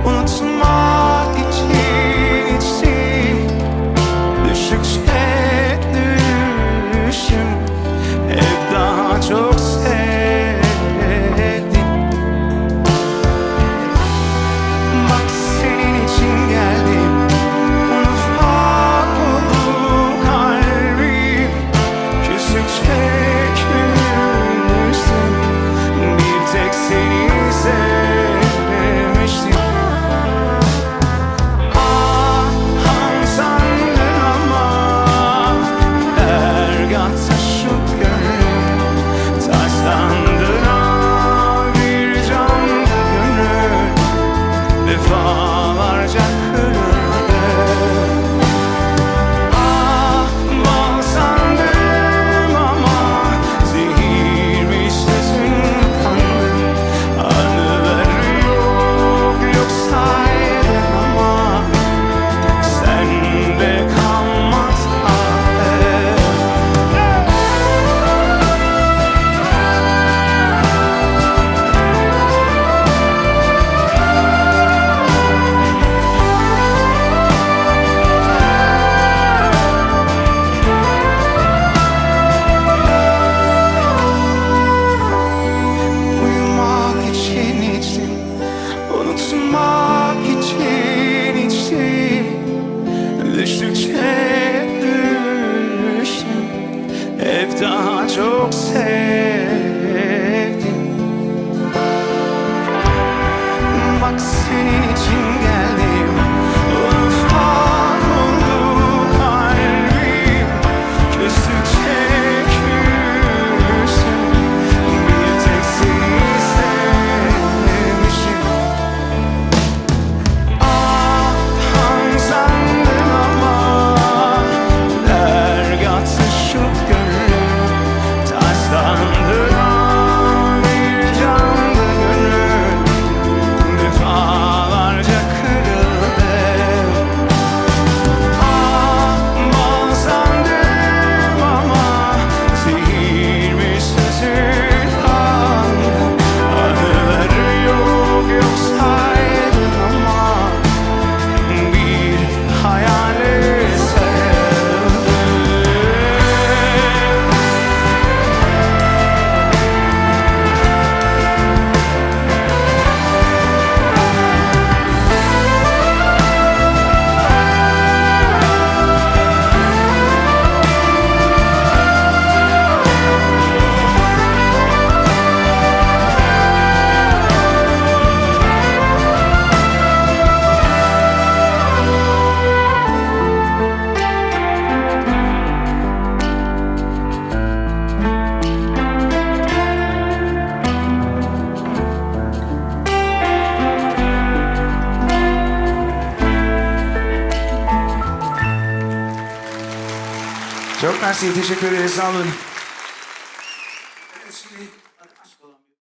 unutmak için içtim. Düştükçe düşüm, hep daha çok sevdim. Bak senin için geldim, unutmak oldu kalbim. Küstükçe küstüm, bir tek seni sevmiştim. Aham sandın ama dergah taşıp gönlüm taşlandın. Bir canlı gönül defalarca kırıldı. Bal sandım ama zehirmiş sözün kandım. Anıları yok saydım ama sende kalmaz hali. Uyumak için içtim, unutmak için içtim. Düştükçe düştüm, hep daha çok sevdim. Bak senin için geldim, unutmak oldu kalbim. Küstükçe küstüm, bir tek seni sevmişim. Aham sandım ama dergah taşıp gönlüm taşlandı. Bir canlı gönül defalarca kırıldı. Bal sandım ama zehirmiş sözün kandım. Anıları yok saydım ama bir hayale sarıldım. Çok mersi, teşekkür ederiz, sağ olun.